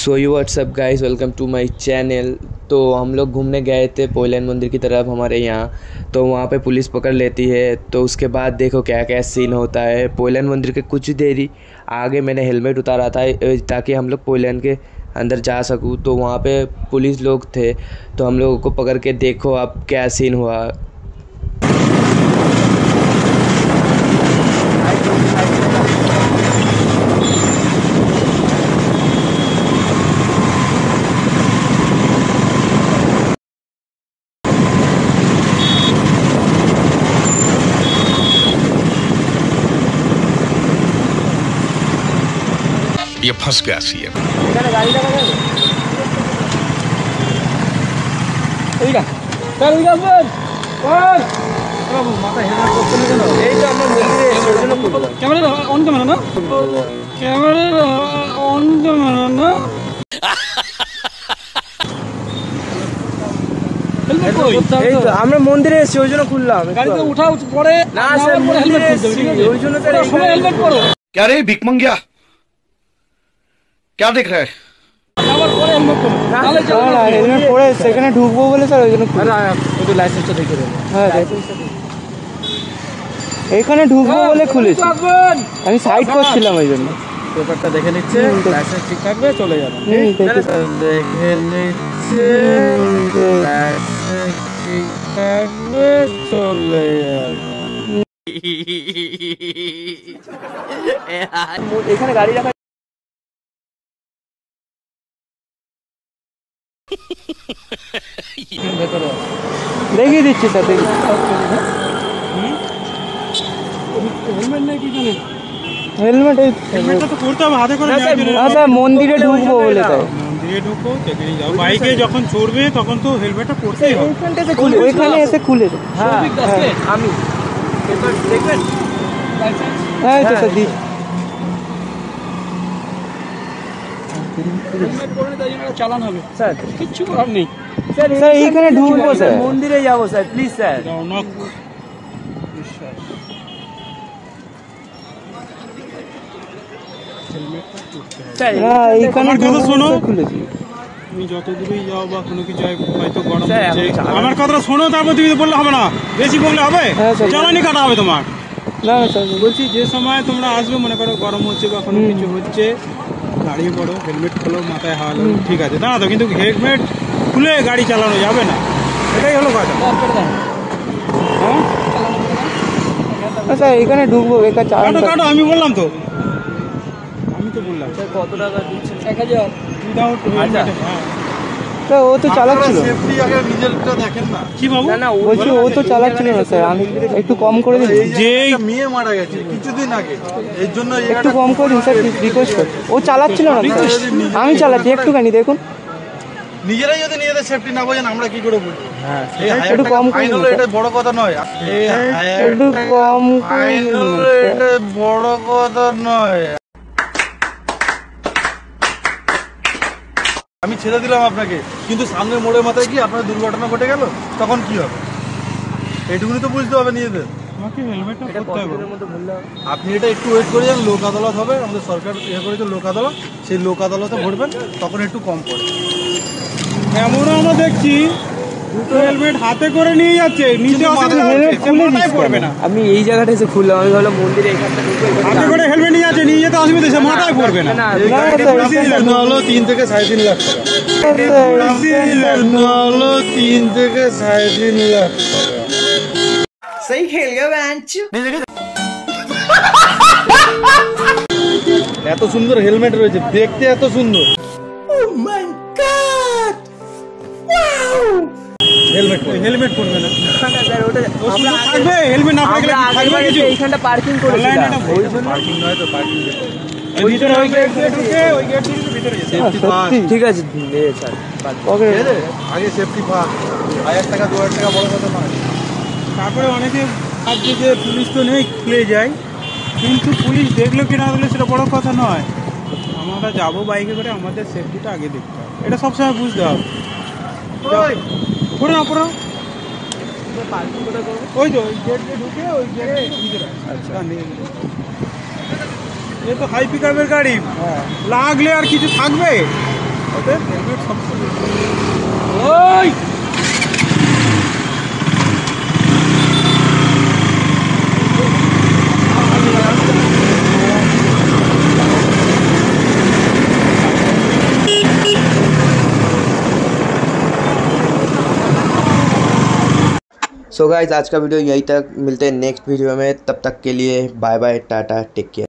So you what's up guys, welcome to my channel. तो हम लोग घूमने गए थे पोलैंड मंदिर की तरफ हमारे यहाँ। तो वहाँ पे पुलिस पकड़ लेती है। तो उसके बाद देखो क्या क्या सीन होता है। पोलैंड मंदिर के कुछ देरी आगे मैंने हेलमेट उतारा था ताकि हम लोग पोलैंड के अंदर जा सकूँ। तो वहाँ पे पुलिस लोग थे, तो हम लोगों को पकड़ के देखो अब क्या सीन हुआ। ये फंस गया सीएम। আমরা মন্দিরে এসেছি, ওই জন্য খুললাম। গাড়িতে উঠা পরে না স্যার, মন্দিরে এসেছি ওই জন্য। সবাই হেলমেট পরো। क्या रे भिक मंगिया, क्या देख रहा है? হেলমেট পরে সেখানে ঢুকবো বলে স্যার ওই জন্য লাইসেন্সটা দেখে দেবো। হ্যাঁ, এখানে ঢুকবো বলে খুলেছি, আমি সাইড করছিলাম ওই জন্য। পেপারটা দেখে নিচ্ছে, লাইসেন্স ঠিক থাকবে, চলে যাবে। দেখে নিচ্ছে, লাইসেন্স ঠিক থাকবে, চলে যাবে। এখানে গাড়ি রাখা দেখিয়ে দিচ্ছি স্যার, দেখি। হেলমেট তো পড়তে হবে হাতে করে। স্যার মন্দিরে ঢুকবো বলে, তাই মন্দিরে ঢুকো, বাইকে যখন চড়বে তখন তো হেলমেটটা পড়তেই হবে। ওইখানে এসে খুলে দেবো। আমি দেখবেন। হ্যাঁ স্যার, দিই। চালান হবে স্যার, কিচ্ছু করার নেই স্যার, এইখানে ঢুকবো স্যার, মন্দিরে যাবো স্যার, প্লিজ স্যার। এইখানে শোনো, খুলেছি। তুমি যত দূরেই যাও বা কোনো কিছু হয়তো গরম হচ্ছে, আমার কথাটা শোনো, তারপর তুমি বললে হবে না, বেশি বললে হবে, জ্বালানি কাটা হবে তোমার। না স্যার, বলছি যে সময় তোমরা আসবে, মনে করো গরম হচ্ছে বা কোনো কিছু হচ্ছে, দাঁড়িয়ে পড়ো, হেলমেট খোলো, মাথায় হাওয়া লাগলো, ঠিক আছে, দাঁড়া তো, কিন্তু হেলমেট খুলে গাড়ি চালানো যাবে না, এটাই হলো কথা। হ্যাঁ স্যার, এখানে ঢুকবো, বেকার চালানো কাটো, আমি বললাম তো, আমি তো বললাম। কত টাকা দিচ্ছেন? 1000 উইদাউট হেলমেট। হ্যাঁ স্যার, ও তো চালাচ্ছিল। সেফটি আগে নিজেরটা দেখেন না। কি বাবু? না বলছি ও তো চালাচ্ছিল না স্যার, আমি একটু কম করে দিন। যে মেয়ে মারা গেছে কিছুদিন আগে, এর জন্য একটু কম করে দিন স্যার, রিকোয়েস্ট করি। ও চালাচ্ছিল না, আমি চালাচ্ছি, একটুখানি দেখুন। নিজেরাই যদি নিজেদের সেফটি না বোঝেন, আমরা কি করে বুঝবো? হ্যাঁ, একটু কম করে দিন। এটা বড় কথা নয়, একটু কম করে দিন। এটা বড় কথা নয়। আমি ছেড়ে দিলাম আপনাকে, কিন্তু সামনের মোড়ের মাথায় কি আপনার দুর্ঘটনা ঘটে গেল, তখন কি হবে? এইটুকুনি তো বুঝতে হবে নিজেদের। আপনি এটা একটু ওয়েট করে যান, লোক আদালত হবে, আমাদের সরকার ইয়ে করেছে লোক আদালত, সেই লোক আদালতে ভরবেন, তখন একটু কম পড়ে। এমনও আমরা দেখছি দুটো হেলমেট হাতে করে নিয়ে যাচ্ছে, নিচে মাথায় পড়বে না। আমি এই জায়গাটা এসে খুললাম, আমি ভাবলাম মন্দিরে এখানটা হাতে করে হেলমেট নিয়ে যাচ্ছে, নিয়ে যেতে অসুবিধা, সে মাথায় পড়বে না। হলো 3 থেকে 3.5 লাখ টাকা, হলো 3 থেকে 3.5 লাখ টাকা। सही खेल गया बेंच। এত সুন্দর হেলমেট রয়েছে, দেখতে এত সুন্দর। হেলমেট পরবে না স্যার, ওটা থাকবে, হেলমেট না পরলে থাকবে কিছু। এইখানটা পার্কিং করেছিলাম, ওই জন্য। পার্কিং নয় তো, পার্কিং ভিতরে ওই গেট দিয়ে ঢুকে, ওই গেট দিয়ে ভিতরে যেতে। সেফটি ফার্স্ট, ঠিক আছে স্যার, আগে সেফটি ফার্স্ট। 1000 টাকা 2000 টাকা বড় কথা নয়। তারপরে অনেকে ভাবছে যে পুলিশ তো নেই, খুলে যায়, কিন্তু পুলিশ দেখলো কি না দেখলো সেটা বড় কথা নয়। আমরা যাবো বাইকে করে, আমাদের সেফটিটা আগে দেখতে হবে, এটা সবসময় বুঝতে হবে। পড়ো না, পড়ো, ওই তো ওই গেট দিয়ে ঢুকে, ওই গেট ভিতরে। আচ্ছা, এ তো হাই পিকআপের গাড়ি, লাগলে আর কিছু থাকবে? চালাতে হেলমেট সবসময়। सो गाइस आज का वीडियो यहीं तक, मिलते हैं नेक्स्ट वीडियो में, तब तक के लिए bye bye, tata, take care.